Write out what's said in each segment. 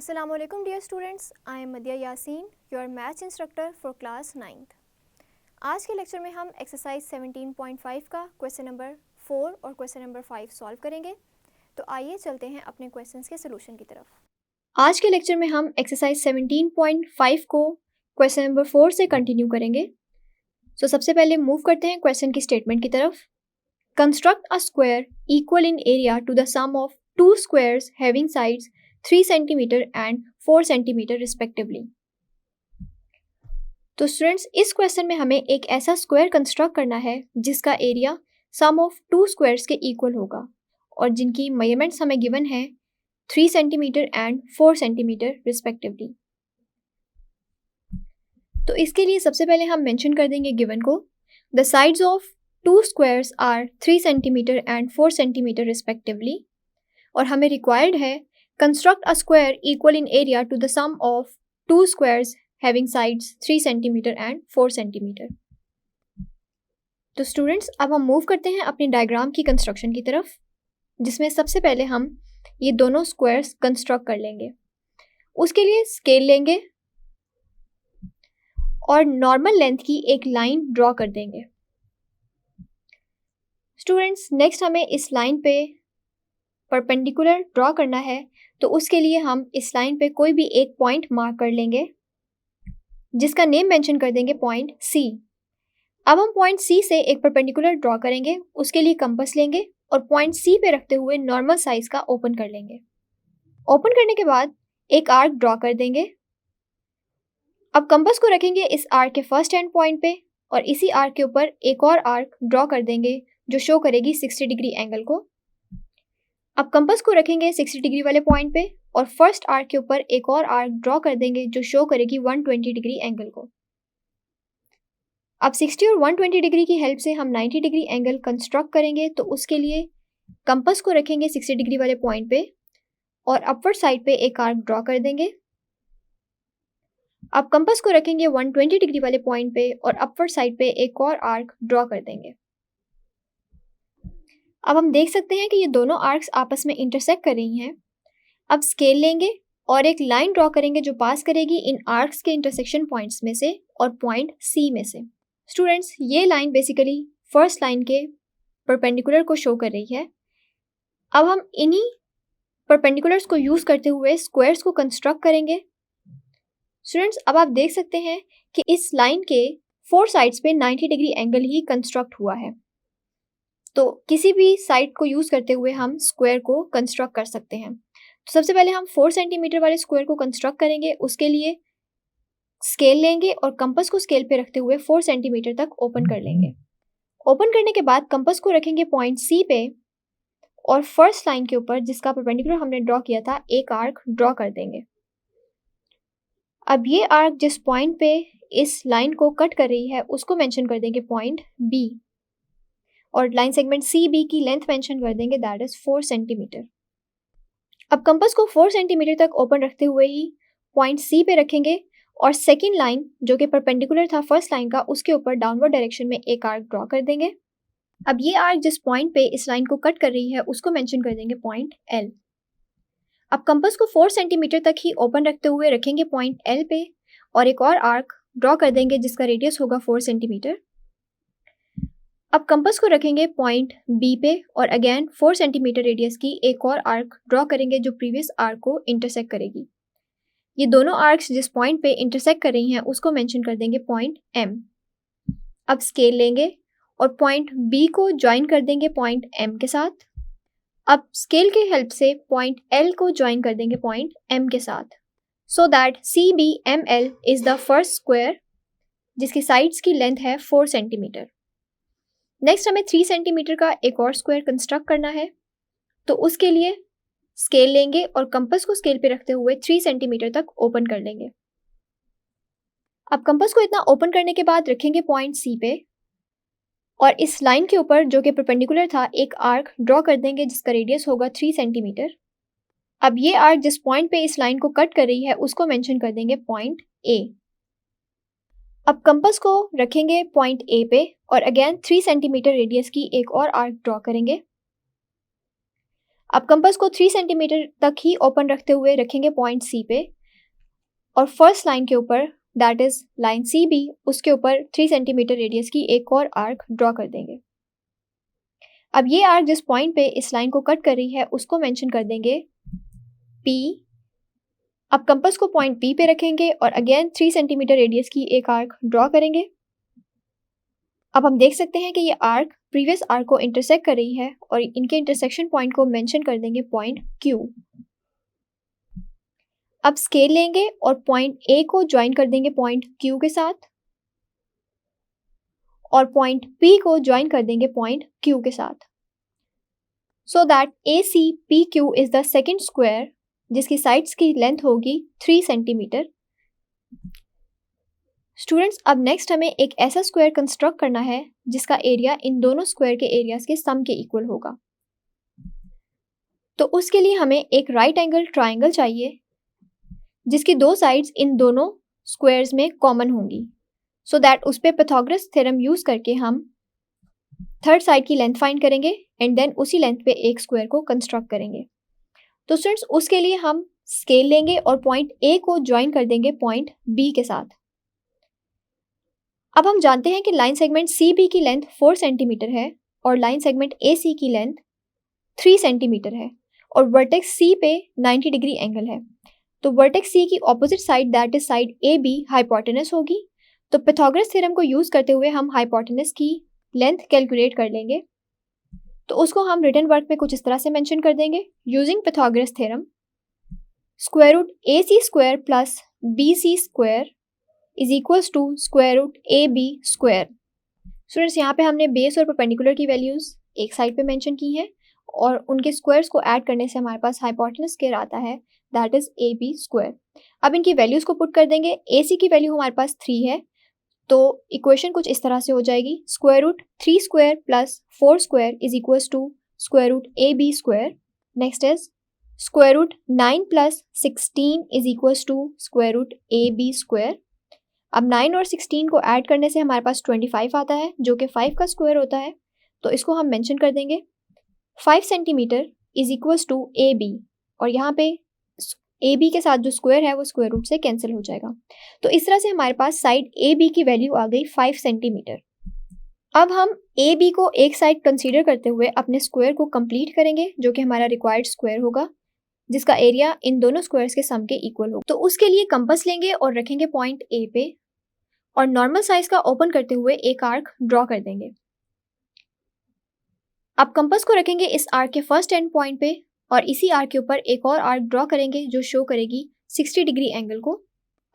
Assalamu alaikum dear students, I am Madhya Yasin, your maths instructor for class 9th। आज के lecture में हम exercise 17.5 का question number 4 और क्वेश्चन नंबर 5 सॉल्व करेंगे। तो आइए चलते हैं अपने क्वेश्चंस के सोल्यूशन की तरफ। आज के लेक्चर में हम एक्सरसाइज 17.5 को क्वेश्चन नंबर 4 से कंटिन्यू करेंगे। सबसे पहले मूव करते हैं क्वेश्चन की स्टेटमेंट की तरफ। Construct a square equal in area to the sum of two squares having sides 3 centimetre and 4 centimetre respectively. तो स्टूडेंट्स, इस क्वेश्चन में हमें एक ऐसा स्क्वायर कंस्ट्रक्ट करना है जिसका area sum of two squares के इक्वल होगा और जिनकी मेजरमेंट्स हमें गिवन है 3 सेंटीमीटर एंड 4 सेंटीमीटर रिस्पेक्टिवली। तो इसके लिए सबसे पहले हम मेंशन कर देंगे गिवन को। The sides of two squares are 3 centimetre and 4 centimetre respectively, और हमें रिक्वायर्ड है construct a square equal in area to the sum of two squares having sides 3 cm and 4 cm। तो स्टूडेंट्स, अब हम move करते हैं अपनी डायग्राम की कंस्ट्रक्शन की तरफ, जिसमें सबसे पहले हम ये दोनों स्क्वायर्स कंस्ट्रक्ट कर लेंगे। उसके लिए स्केल लेंगे और नॉर्मल लेंथ की एक लाइन ड्रॉ कर देंगे। स्टूडेंट्स, नेक्स्ट हमें इस लाइन पे परपेंडिकुलर ड्रॉ करना है, तो उसके लिए हम इस लाइन पे कोई भी एक पॉइंट मार्क कर लेंगे जिसका नेम मेंशन कर देंगे पॉइंट सी। अब हम पॉइंट सी से एक परपेंडिकुलर ड्रॉ करेंगे। उसके लिए कंपास लेंगे और पॉइंट सी पे रखते हुए नॉर्मल साइज का ओपन कर लेंगे। ओपन करने के बाद एक आर्क ड्रॉ कर देंगे। अब कंपास को रखेंगे इस आर्क के फर्स्ट एंड पॉइंट पे और इसी आर्क के ऊपर एक और आर्क ड्रॉ कर देंगे जो शो करेगी 60 डिग्री एंगल को। अब कंपास को रखेंगे 60 डिग्री वाले पॉइंट पे और फर्स्ट आर्क के ऊपर एक और आर्क ड्रॉ कर देंगे जो शो करेगी 120 डिग्री एंगल को। अब 60 और 120 डिग्री की हेल्प से हम 90 डिग्री एंगल कंस्ट्रक्ट करेंगे। तो उसके लिए कंपास को रखेंगे 60 डिग्री वाले पॉइंट पे और अपवर्ड साइड पे एक आर्क ड्रॉ कर देंगे। अब कंपास को रखेंगे 120 डिग्री वाले पॉइंट पे और अपवर्ड साइड पे एक और आर्क ड्रॉ कर देंगे। अब हम देख सकते हैं कि ये दोनों आर्क्स आपस में इंटरसेक्ट कर रही हैं। अब स्केल लेंगे और एक लाइन ड्रॉ करेंगे जो पास करेगी इन आर्क्स के इंटरसेक्शन पॉइंट्स में से और पॉइंट सी में से। स्टूडेंट्स, ये लाइन बेसिकली फर्स्ट लाइन के परपेंडिकुलर को शो कर रही है। अब हम इन्हीं परपेंडिकुलर्स को यूज करते हुए स्क्वायर्स को कंस्ट्रक्ट करेंगे। स्टूडेंट्स, अब आप देख सकते हैं कि इस लाइन के 4 साइड्स पे 90 डिग्री एंगल ही कंस्ट्रक्ट हुआ है। तो किसी भी साइड को यूज करते हुए हम स्क्वायर को कंस्ट्रक्ट कर सकते हैं। तो सबसे पहले हम 4 सेंटीमीटर वाले स्क्वायर को कंस्ट्रक्ट करेंगे। उसके लिए स्केल लेंगे और कंपास को स्केल पे रखते हुए 4 सेंटीमीटर तक ओपन कर लेंगे। ओपन करने के बाद कंपास को रखेंगे पॉइंट सी पे और फर्स्ट लाइन के ऊपर जिसका परपेंडिकुलर हमने ड्रॉ किया था एक आर्क ड्रॉ कर देंगे। अब ये आर्क जिस पॉइंट पे इस लाइन को कट कर रही है उसको मेंशन कर देंगे पॉइंट बी और लाइन सेगमेंट सी बी की लेंथ मेंशन कर देंगे, दैट इज 4 सेंटीमीटर। अब कंपास को 4 सेंटीमीटर तक ओपन रखते हुए ही पॉइंट सी पे रखेंगे और सेकेंड लाइन जो कि परपेंडिकुलर था फर्स्ट लाइन का उसके ऊपर डाउनवर्ड डायरेक्शन में एक आर्क ड्रॉ कर देंगे। अब ये आर्क जिस पॉइंट पे इस लाइन को कट कर रही है उसको मेंशन कर देंगे पॉइंट एल। अब कंपास को 4 सेंटीमीटर तक ही ओपन रखते हुए रखेंगे पॉइंट एल पे और एक और आर्क ड्रॉ कर देंगे जिसका रेडियस होगा 4 सेंटीमीटर। अब कंपास को रखेंगे पॉइंट बी पे और अगेन 4 सेंटीमीटर रेडियस की एक और आर्क ड्रॉ करेंगे जो प्रीवियस आर्क को इंटरसेक्ट करेगी। ये दोनों आर्क्स जिस पॉइंट पे इंटरसेक्ट कर रही हैं उसको मेंशन कर देंगे पॉइंट एम। अब स्केल लेंगे और पॉइंट बी को ज्वाइन कर देंगे पॉइंट एम के साथ। अब स्केल के हेल्प से पॉइंट एल को ज्वाइन कर देंगे पॉइंट एम के साथ, so that C B M L is the first square जिसकी साइड्स की लेंथ है 4 सेंटीमीटर। नेक्स्ट हमें 3 सेंटीमीटर का एक और स्क्वायर कंस्ट्रक्ट करना है। तो उसके लिए स्केल लेंगे और कंपास को स्केल पे रखते हुए 3 सेंटीमीटर तक ओपन कर लेंगे। अब कंपास को इतना ओपन करने के बाद रखेंगे पॉइंट सी पे और इस लाइन के ऊपर जो कि परपेंडिकुलर था एक आर्क ड्रॉ कर देंगे जिसका रेडियस होगा 3 सेंटीमीटर। अब ये आर्क जिस पॉइंट पे इस लाइन को कट कर रही है उसको मेंशन कर देंगे पॉइंट ए। अब कंपास को रखेंगे पॉइंट ए पे और अगेन 3 सेंटीमीटर रेडियस की एक और आर्क ड्रॉ करेंगे। अब कंपास को 3 सेंटीमीटर तक ही ओपन रखते हुए रखेंगे पॉइंट सी पे, और फर्स्ट लाइन के ऊपर, that is line C B, उसके ऊपर 3 सेंटीमीटर रेडियस की एक और आर्क ड्रॉ कर देंगे। अब ये आर्क जिस पॉइंट पे इस लाइन को कट कर रही है उसको मेंशन कर देंगे P। अब कंपास को पॉइंट P पे रखेंगे और अगेन 3 सेंटीमीटर रेडियस की एक आर्क ड्रॉ करेंगे। अब हम देख सकते हैं कि ये आर्क प्रीवियस आर्क को इंटरसेक्ट कर रही है और इनके इंटरसेक्शन पॉइंट को मेंशन कर देंगे पॉइंट Q। अब स्केल लेंगे और पॉइंट A को ज्वाइन कर देंगे पॉइंट Q के साथ, और पॉइंट P को ज्वाइन कर देंगे पॉइंट Q के साथ, so that ACPQ is the second square जिसकी साइड्स की लेंथ होगी 3 सेंटीमीटर। स्टूडेंट्स, अब नेक्स्ट हमें एक ऐसा स्क्वायर कंस्ट्रक्ट करना है जिसका एरिया इन दोनों स्क्वायर के एरियाज के सम के इक्वल होगा। तो उसके लिए हमें एक राइट एंगल ट्राइंगल चाहिए जिसकी दो साइड्स इन दोनों स्क्वायर्स में कॉमन होंगी, सो दैट उस पर पाइथागोरस थ्योरम यूज करके हम थर्ड साइड की लेंथ फाइंड करेंगे एंड देन उसी लेंथ पे एक स्क्वायर को कंस्ट्रक्ट करेंगे। तो स्टूडेंट्स, उसके लिए हम स्केल लेंगे और पॉइंट A को ज्वाइन कर देंगे पॉइंट B के साथ। अब हम जानते हैं कि लाइन सेगमेंट CB की लेंथ 4 सेंटीमीटर है और लाइन सेगमेंट AC की लेंथ 3 सेंटीमीटर है और वर्टेक्स C पे 90 डिग्री एंगल है। तो वर्टेक्स C की opposite side, that is side AB, hypotenuse होगी। तो पाइथागोरस थ्योरम को यूज करते हुए हम हाइपोटेनस की लेंथ कैलकुलेट कर लेंगे। तो उसको हम रिटन वर्क में कुछ इस तरह से मेंशन कर देंगे, using Pythagoras theorem, square root AC square plus BC square is equals to square root AB square. Students, यहाँ पे हमने बेस और परपेंडिकुलर की वैल्यूज एक साइड पे मेंशन की हैं और उनके स्क्वायर्स को ऐड करने से हमारे पास हाइपोटेनस स्क्वायर आता है, दैट इज AB स्क्वायर। अब इनकी वैल्यूज को पुट कर देंगे। AC की वैल्यू हमारे पास 3 है, तो इक्वेशन कुछ इस तरह से हो जाएगी, square root 3 square plus 4 square is equals to square root AB square. Next is square root 9 प्लस 16 is equals to square root AB square. अब 9 और 16 को ऐड करने से हमारे पास 25 आता है जो कि 5 का स्क्वायर होता है, तो इसको हम मेंशन कर देंगे। 5 centimetre is equals to AB, और यहाँ पे AB के साथ जो स्क्वायर है वो स्क्वायर रूट से कैंसिल हो जाएगा। तो इस तरह से हमारे पास साइड AB की वैल्यू आ गई 5 सेंटीमीटर। अब हम AB को एक साइड कंसीडर करते हुए अपने स्क्वायर को कंप्लीट करेंगे जो कि हमारा रिक्वायर्ड स्क्वायर होगा, जिसका एरिया इन दोनों स्क्वायर्स के सम के इक्वल होगा। तो उसके लिए कंपास लेंगे और रखेंगे पॉइंट A पे और नॉर्मल साइज का ओपन करते हुए एक आर्क ड्रॉ कर देंगे। अब कंपास को रखेंगे इस आर्क के फर्स्ट एंड पॉइंट पे और इसी आर्क के ऊपर एक और आर्क ड्रॉ करेंगे जो शो करेगी 60 डिग्री एंगल को।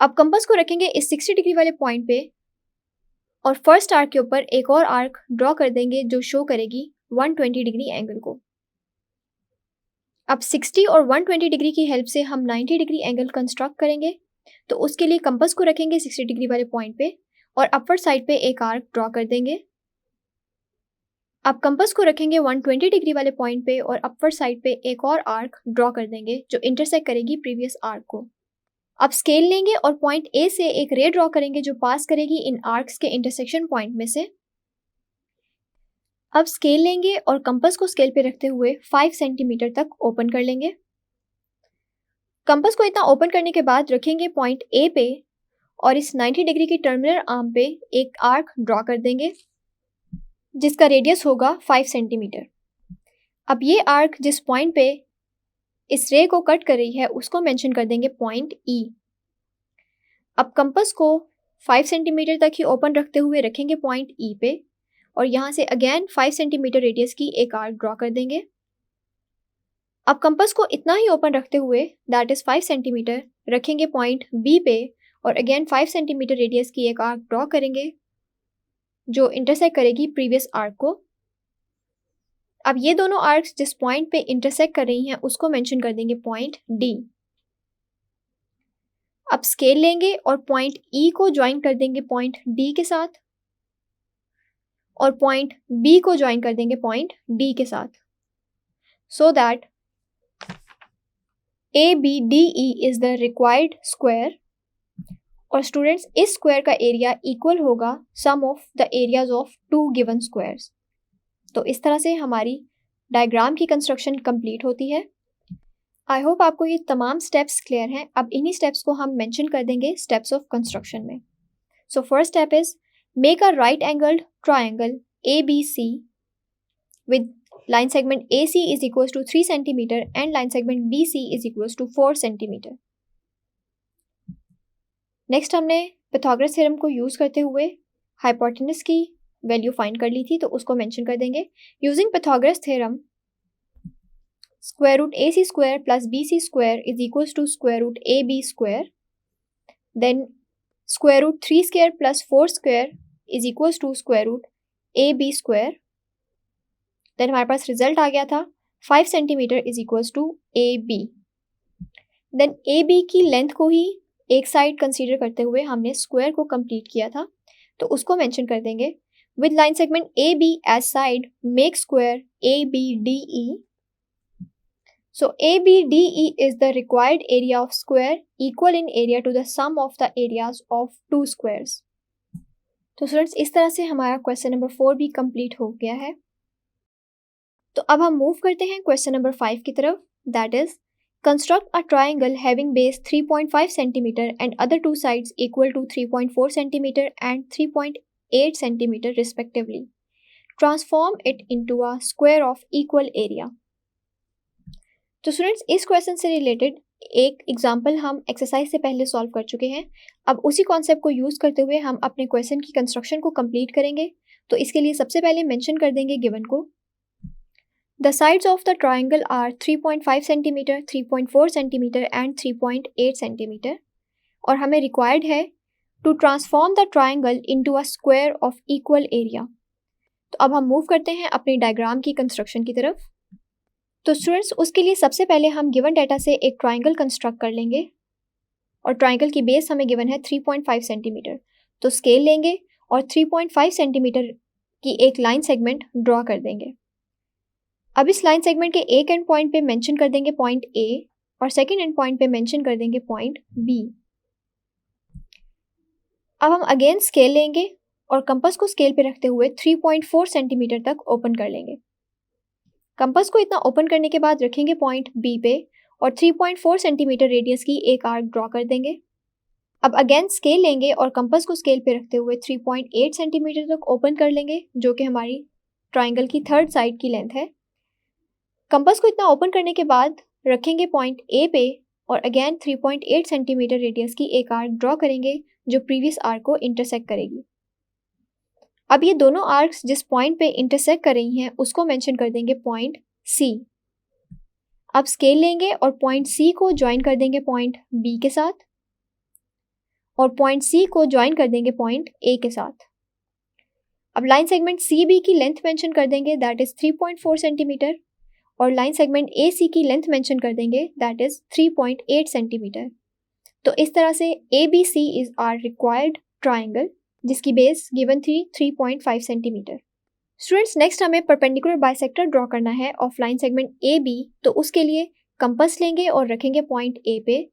अब कंपास को रखेंगे इस 60 डिग्री वाले पॉइंट पे और फर्स्ट आर्क के ऊपर एक और आर्क ड्रॉ कर देंगे जो शो करेगी 120 डिग्री एंगल को। अब 60 और 120 डिग्री की हेल्प से हम 90 डिग्री एंगल कंस्ट्रक्ट करेंगे। तो उसके लिए कंपास को रखेंगे 60 डिग्री वाले पॉइंट पे और अपवर्ड साइड पे एक आर्क ड्रॉ कर देंगे। अब कंपास को रखेंगे 120 डिग्री वाले पॉइंट पे और अपवर्ड साइड पे एक और आर्क ड्रॉ कर देंगे जो इंटरसेक्ट करेगी प्रीवियस आर्क को। अब स्केल लेंगे और पॉइंट A से एक रे ड्रॉ करेंगे जो पास करेगी इन आर्क्स के इंटरसेक्शन पॉइंट में से। अब स्केल लेंगे और कंपास को स्केल पे रखते हुए 5 सेंटीमीटर तक ओपन कर लेंगे। कंपास को इतना ओपन करने के बाद रखेंगे पॉइंट A पे और इस 90 डिग्री की टर्मिनल आर्म पे एक आर्क ड्रॉ कर देंगे जिसका रेडियस होगा 5 सेंटीमीटर। अब ये आर्क जिस पॉइंट पे इस रे को कट कर रही है उसको मेंशन कर देंगे पॉइंट E। अब कंपास को 5 सेंटीमीटर तक ही ओपन रखते हुए रखेंगे पॉइंट E पे और यहाँ से अगेन 5 सेंटीमीटर रेडियस की एक आर्क ड्रॉ कर देंगे। अब कंपास को इतना ही ओपन रखते हुए, दैट इज 5 सेंटीमीटर, रखेंगे पॉइंट B पे और अगेन 5 सेंटीमीटर रेडियस की एक आर्क ड्रॉ करेंगे जो इंटरसेक्ट करेगी प्रीवियस आर्क को। अब ये दोनों आर्क्स जिस पॉइंट पे इंटरसेक्ट कर रही हैं उसको मेंशन कर देंगे पॉइंट D। अब स्केल लेंगे और पॉइंट E को ज्वाइन कर देंगे पॉइंट D के साथ और पॉइंट B को ज्वाइन कर देंगे पॉइंट D के साथ, so that ABDE is the required square. और स्टूडेंट्स, इस स्क्वायर का एरिया इक्वल होगा sum of the areas of 2 given squares. तो इस तरह से हमारी डायग्राम की कंस्ट्रक्शन कंप्लीट होती है। आई होप आपको ये तमाम स्टेप्स क्लियर हैं। अब इन्हीं स्टेप्स को हम मेंशन कर देंगे स्टेप्स ऑफ कंस्ट्रक्शन में। So first step is make a right angled triangle ABC with line segment AC is equals to 3 centimeter and line segment BC is equals to 4 centimeter. Next हमने Pythagoras theorem को use करते हुए hypotenuse की value find कर ली थी, तो उसको mention कर देंगे। Using Pythagoras theorem square root AC square plus BC square is equals to square root AB square, then square root 3 square plus 4 square is equals to square root AB square. Then हमारे पास result आ गया था 5 centimetre is equals to AB। Then AB की length को ही एक side consider करते हुए हमने स्क्वायर को कंप्लीट किया था, तो उसको मेंशन कर देंगे। With line segment AB as side make square ABDE। So ABDE is the required area of square equal in area to the sum of the areas of two squares. तो students, इस तरह से हमारा question number 4 भी complete हो गया है। तो अब हम मूव करते हैं क्वेश्चन नंबर 5 की तरफ, that is construct a triangle having base 3.5 centimetre and other two sides equal to 3.4 centimetre and 3.8 centimetre respectively. Transform it into a square of equal area. तो स्टूडेंट्स, इस क्वेश्चन से related एक example हम exercise से पहले solve कर चुके हैं। अब उसी कॉन्सेप्ट को यूज़ करते हुए हम अपने क्वेश्चन की कंस्ट्रक्शन को कंप्लीट करेंगे। तो इसके लिए सबसे पहले मेंशन कर देंगे गिवन को। The sides of the triangle are 3.5 centimeter, 3.4 centimeter and 3.8 centimeter और हमें required है to transform the triangle into a square of equal area। तो अब हम मूव करते हैं अपनी डायग्राम की कंस्ट्रक्शन की तरफ। तो स्टूडेंट्स, उसके लिए सबसे पहले हम गिवन डाटा से एक ट्राइंगल कंस्ट्रक्ट कर लेंगे और ट्राइंगल की बेस हमें गिवन है 3.5 सेंटीमीटर। तो स्केल लेंगे और 3.5 सेंटीमीटर की एक लाइन सेगमेंट ड्रॉ कर देंगे। अब इस लाइन सेगमेंट के एक एंड पॉइंट पे मेंशन कर देंगे पॉइंट A और सेकंड एंड पॉइंट पे मेंशन कर देंगे पॉइंट B। अब हम अगेन स्केल लेंगे और कंपास को स्केल पे रखते हुए 3.4 सेंटीमीटर तक ओपन कर लेंगे। कंपास को इतना ओपन करने के बाद रखेंगे पॉइंट B पे और 3.4 सेंटीमीटर रेडियस की एक आर्क ड्रॉ कर देंगे। अब अगेन स्केल लेंगे और कंपास को स्केल पे रखते हुए 3.8 सेंटीमीटर तक ओपन कर लेंगे, जो कि हमारी ट्राइंगल की थर्ड साइड की लेंथ है। कंपास को इतना ओपन करने के बाद रखेंगे पॉइंट A पे और अगेन 3.8 सेंटीमीटर रेडियस की एक आर्क ड्रॉ करेंगे जो प्रीवियस आर्क को इंटरसेक्ट करेगी। अब ये दोनों आर्क्स जिस पॉइंट पे इंटरसेक्ट कर रही हैं उसको मेंशन कर देंगे पॉइंट C। अब स्केल लेंगे और पॉइंट C को ज्वाइन कर देंगे पॉइंट B के साथ और पॉइंट C को ज्वाइन कर देंगे पॉइंट A के साथ। अब लाइन सेगमेंट CB की लेंथ मेंशन कर देंगे, दैट इज 3.4 सेंटीमीटर और लाइन सेगमेंट AC की लेंथ मेंशन कर देंगे, दैट इज 3.8 सेंटीमीटर। तो इस तरह से ABC is our required triangle जिसकी बेस गिवन थी 3.5 सेंटीमीटर। स्टूडेंट्स, नेक्स्ट हमें परपेंडिकुलर बाइसेक्टर ड्रॉ करना है ऑफ लाइन सेगमेंट AB। तो उसके लिए कंपास लेंगे और रखेंगे पॉइंट A पे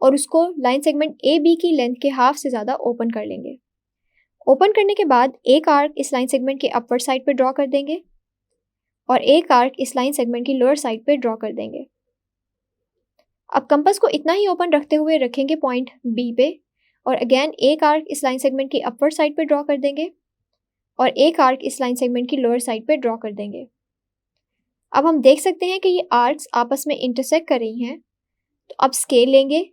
और उसको लाइन सेगमेंट AB की लेंथ के हाफ से ज़्यादा ओपन कर लेंगे। ओपन करने के बाद एक आर्क इस लाइन सेगमेंट के अपर साइड पे ड्रॉ कर देंगे और एक आर्क इस लाइन सेगमेंट की लोअर साइड पे ड्रॉ कर देंगे। अब कंपास को इतना ही ओपन रखते हुए रखेंगे पॉइंट B पे और अगेन एक आर्क इस लाइन सेगमेंट की अपर साइड पे ड्रॉ कर देंगे और एक आर्क इस लाइन सेगमेंट की लोअर साइड पे ड्रॉ कर देंगे। अब हम देख सकते हैं कि ये आर्क्स आपस में इंटरसेक्ट कर रही हैं। तो अब स्केल लेंगे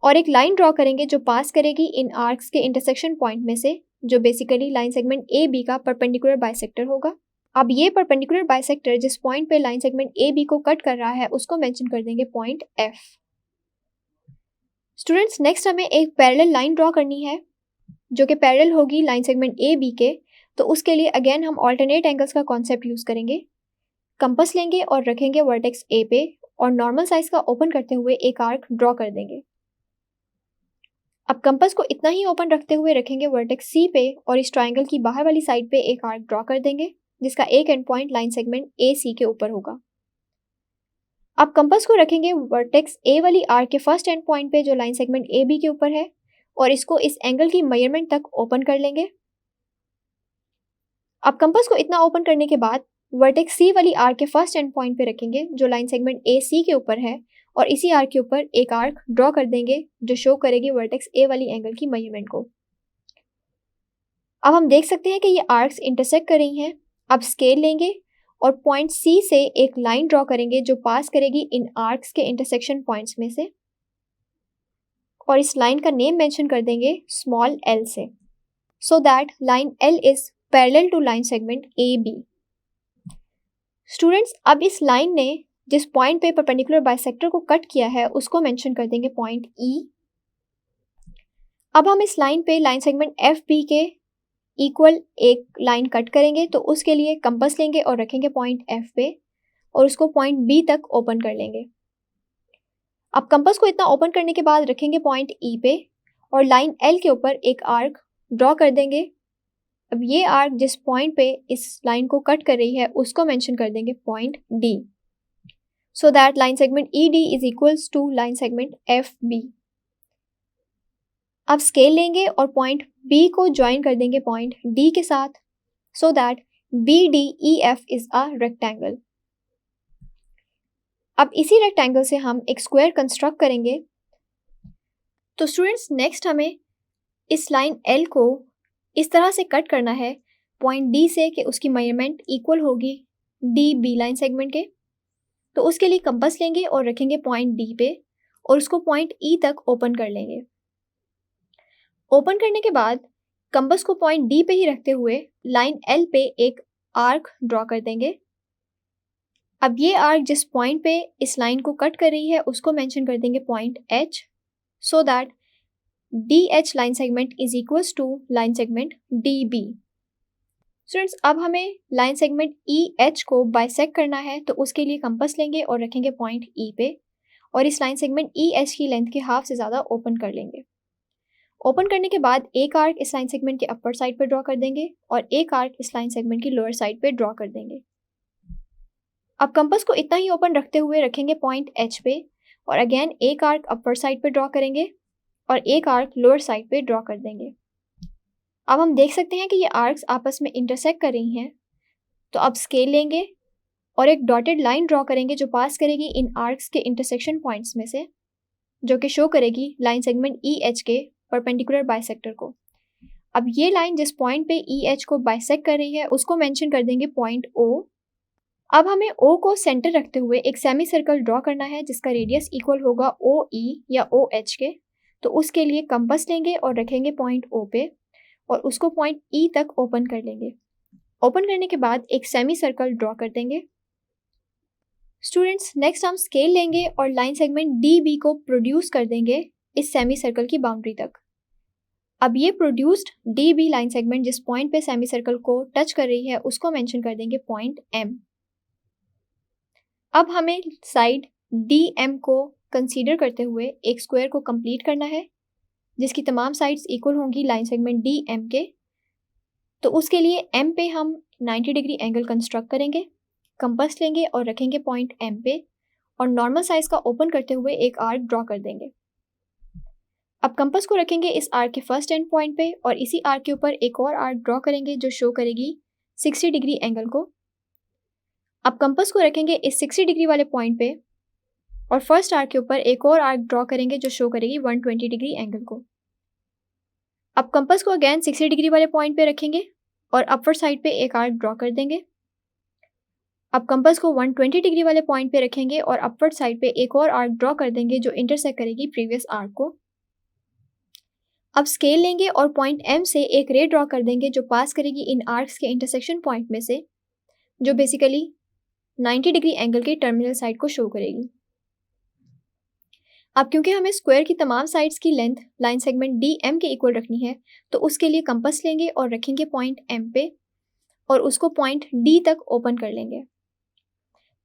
और एक लाइन ड्रॉ करेंगे जो पास करेगी इन आर्क्स के इंटरसेक्शन पॉइंट में से, जो बेसिकली लाइन सेगमेंट AB का परपेंडिकुलर बाइसेक्टर होगा। अब ये परपेंडिकुलर बाइसेक्टर जिस पॉइंट पे लाइन सेगमेंट AB को कट कर रहा है उसको मेंशन कर देंगे पॉइंट F। स्टूडेंट्स, नेक्स्ट हमें एक पैरेलल लाइन ड्रॉ करनी है जो कि पैरेलल होगी लाइन सेगमेंट AB के। तो उसके लिए अगेन हम ऑल्टरनेट एंगल्स का कॉन्सेप्ट यूज़ करेंगे। कंपास लेंगे और रखेंगे वर्टेक्स A पे और नॉर्मल साइज का ओपन करते हुए एक आर्क ड्रॉ कर देंगे। अब कंपास को इतना ही ओपन रखते हुए रखेंगे वर्टेक्स C पे और इस ट्राइंगल की बाहर वाली साइड पे एक आर्क ड्रॉ कर देंगे जिसका एक and point line segment AC के ऊपर होगा। अब कंपास को रखेंगे वर्टेक्स A वाली आर्क के फर्स्ट एंड पॉइंट पे जो लाइन सेगमेंट AB के ऊपर है और इसको इस एंगल की मेजरमेंट तक ओपन कर लेंगे। अब कंपास को इतना ओपन करने के बाद वर्टेक्स सी वाली आर्क के फर्स्ट एंड पॉइंट पे रखेंगे जो लाइन सेगमेंट ए सी के ऊपर है, और इसी आर्क के ऊपर एक आर्क ड्रॉ कर देंगे जो शो करेगी वर्टेक्स ए वाली एंगल की मेजरमेंट को। अब हम देख सकते हैं कि ये आर्क्स इंटरसेक्ट कर रही हैं। अब स्केल लेंगे और पॉइंट सी से एक लाइन ड्रॉ करेंगे जो पास करेगी इन आर्क्स के इंटरसेक्शन पॉइंट्स में से, और इस लाइन का नेम मेंशन कर देंगे स्मॉल एल से, so that line L is parallel to line segment A B. Students, अब इस लाइन ने जिस पॉइंट पे परपेंडिकुलर बाइसेक्टर को कट किया है उसको मेंशन कर देंगे पॉइंट ई। अब हम इस लाइन पे लाइन सेगमेंट एफ बी के इक्वल एक लाइन कट करेंगे, तो उसके लिए कंपास लेंगे और रखेंगे पॉइंट एफ पे और उसको पॉइंट बी तक ओपन कर लेंगे। अब कंपास को इतना ओपन करने के बाद रखेंगे पॉइंट ई पे और लाइन एल के ऊपर एक आर्क ड्रॉ कर देंगे। अब ये आर्क जिस पॉइंट पे इस लाइन को कट कर रही है उसको मेंशन कर देंगे point D, so that line segment E D is equals to line segment F B. अब स्केल लेंगे और पॉइंट बी को ज्वाइन कर देंगे पॉइंट डी के साथ, so that B D E F is a rectangle. अब इसी रेक्टेंगल से हम एक स्क्वायर कंस्ट्रक्ट करेंगे। तो स्टूडेंट्स, नेक्स्ट हमें इस लाइन एल को इस तरह से कट करना है पॉइंट डी से कि उसकी मेजरमेंट इक्वल होगी डी बी लाइन सेगमेंट के। तो उसके लिए कंपास लेंगे और रखेंगे पॉइंट डी पे और उसको पॉइंट ई तक ओपन कर लेंगे। ओपन करने के बाद कंपास को पॉइंट डी पे ही रखते हुए लाइन एल पे एक आर्क ड्रॉ कर देंगे। अब ये आर्क जिस पॉइंट पे इस लाइन को कट कर रही है उसको मेंशन कर देंगे point H, so that D H line segment is equals to line segment D B. Students, अब हमें लाइन सेगमेंट ई एच को बाइसेक्ट करना है, तो उसके लिए कंपास लेंगे और रखेंगे पॉइंट ई पे और इस लाइन सेगमेंट ई एच की लेंथ के हाफ से ज़्यादा ओपन कर लेंगे। ओपन करने के बाद एक आर्क इस लाइन सेगमेंट के अपर साइड पर ड्रॉ कर देंगे और एक आर्क इस लाइन सेगमेंट की लोअर साइड पे ड्रॉ कर देंगे। अब कंपास को इतना ही ओपन रखते हुए रखेंगे पॉइंट एच पे और अगेन एक आर्क अपर साइड पे ड्रॉ करेंगे और एक आर्क लोअर साइड पे ड्रॉ कर देंगे। अब हम देख सकते हैं कि ये आर्क्स आपस में इंटरसेक्ट कर रही हैं। तो अब स्केल लेंगे और एक डॉटेड लाइन ड्रॉ करेंगे जो पास करेगी इन आर्क्स के इंटरसेक्शन पॉइंट्स में से, जो कि शो करेगी लाइन सेगमेंट ई एच के परपेंडिकुलर बाइसेक्टर को। अब ये लाइन जिस पॉइंट पे ई एच को बाइसेक्ट कर रही है उसको मेंशन कर देंगे पॉइंट ओ। अब हमें ओ को सेंटर रखते हुए एक सेमी सर्कल ड्रॉ करना है जिसका रेडियस इक्वल होगा ओ ई या ओ एच के। तो उसके लिए कंपास लेंगे और रखेंगे पॉइंट ओ पे और उसको पॉइंट ई तक ओपन कर लेंगे। ओपन करने के बाद एक सेमी सर्कल ड्रॉ कर देंगे। स्टूडेंट्स, नेक्स्ट हम स्केल लेंगे और लाइन सेगमेंट डी बी को प्रोड्यूस कर देंगे इस सेमी सर्कल की बाउंड्री तक। अब ये produced D B line segment जिस पॉइंट पे सेमी सर्कल को टच कर रही है उसको मेंशन कर देंगे पॉइंट एम। अब हमें साइड डी एम को कंसीडर करते हुए एक स्क्वायर को कंप्लीट करना है जिसकी तमाम साइड्स इक्वल होंगी लाइन सेगमेंट डी एम के। तो उसके लिए एम पे हम 90 डिग्री एंगल कंस्ट्रक्ट करेंगे, कंपास लेंगे और रखेंगे पॉइंट एम पे और नॉर्मल साइज का ओपन करते हुए एक आर्क ड्रॉ कर देंगे। अब कंपास को रखेंगे इस आर्क के फर्स्ट एंड पॉइंट पे और इसी आर्क के ऊपर एक और आर्क ड्रॉ करेंगे जो शो करेगी 60 डिग्री एंगल को। अब कंपास को रखेंगे इस 60 डिग्री वाले पॉइंट पे और फर्स्ट आर्क के ऊपर एक और आर्क ड्रॉ करेंगे जो शो करेगी 120 डिग्री एंगल को। अब कंपास को अगेन 60 डिग्री वाले पॉइंट पे रखेंगे और अपर साइड पे एक आर्क ड्रॉ कर देंगे। अब कंपास को 120 डिग्री वाले पॉइंट पे रखेंगे और अपर साइड पे एक और आर्क ड्रॉ कर देंगे जो इंटरसेक्ट करेगी प्रीवियस आर्क को। अब स्केल लेंगे और पॉइंट एम से एक रे ड्रॉ कर देंगे जो पास करेगी इन आर्क्स के इंटरसेक्शन पॉइंट में से, जो बेसिकली 90 डिग्री एंगल के टर्मिनल साइड को शो करेगी। अब क्योंकि हमें स्क्वायर की तमाम साइड्स की length line segment D M के इक्वल रखनी है, तो उसके लिए कंपास लेंगे और रखेंगे पॉइंट एम पे और उसको पॉइंट डी तक ओपन कर लेंगे।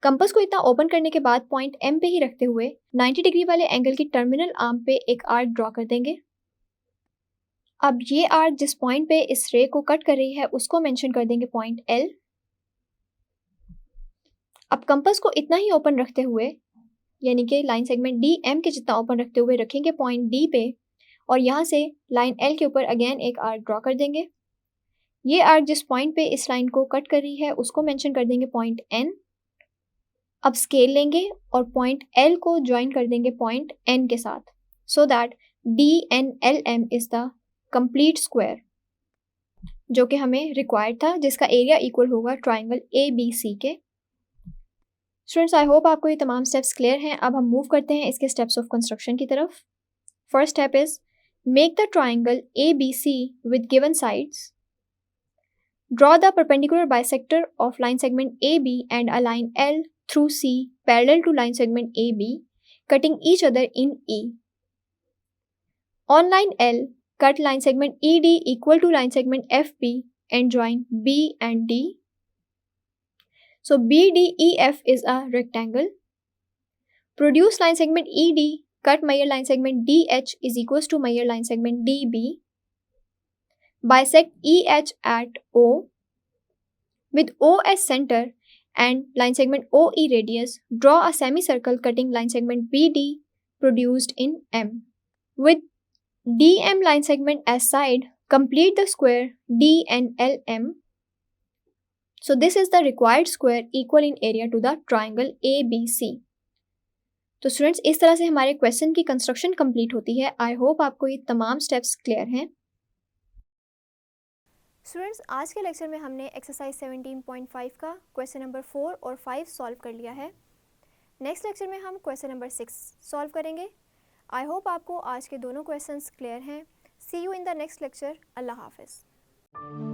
कंपास को इतना ओपन करने के बाद पॉइंट एम पे ही रखते हुए 90 डिग्री वाले एंगल की टर्मिनल आर्म पे एक आर्क ड्रॉ कर देंगे। अब ये आर्क जिस पॉइंट पे इस रे को कट कर रही है उसको मेंशन कर देंगे पॉइंट एल। अब कंपास को इतना ही ओपन रखते हुए, यानी कि लाइन सेगमेंट डी एम के जितना ओपन रखते हुए रखेंगे पॉइंट डी पे और यहाँ से लाइन एल के ऊपर अगेन एक आर्क ड्रॉ कर देंगे। ये आर्क जिस पॉइंट पे इस लाइन को कट कर रही है उसको मेंशन कर देंगे पॉइंट N। अब स्केल लेंगे और पॉइंट L को ज्वाइन कर देंगे पॉइंट N के साथ, so that DNLM is the complete square जो कि हमें रिक्वायर्ड था, जिसका एरिया इक्वल होगा ट्राइंगल ABC के। स्टूडेंट्स, आई होप आपको ये तमाम स्टेप्स क्लियर हैं। अब हम मूव करते हैं इसके स्टेप्स ऑफ कंस्ट्रक्शन की तरफ। First step is make the triangle ABC with given sides. Draw the perpendicular bisector of line segment AB and a line L through C parallel to line segment AB, cutting each other in E. On line L, cut line segment ED equal to line segment FB and join B and D. So BDEF is a rectangle. Produce line segment ED, cut measure line segment DH is equals to measure line segment DB. Bisect EH at O. With O as center and line segment OE radius, draw a semicircle cutting line segment BD produced in M. With DM line segment as side, complete the square DNLM. So this is the required square equal in area to the triangle ABC. तो students, इस तरह से हमारे question की construction complete होती है। I hope आपको ये तमाम स्टेप्स क्लियर हैं। स्टूडेंट्स, आज के लेक्चर में हमने एक्सरसाइज 17.5 का क्वेश्चन नंबर 4 और 5 सॉल्व कर लिया है। नेक्स्ट लेक्चर में हम क्वेश्चन नंबर 6 सॉल्व करेंगे। आई होप आपको आज के दोनों क्वेश्चंस क्लियर हैं। See you in the next lecture. अल्लाह हाफिज़।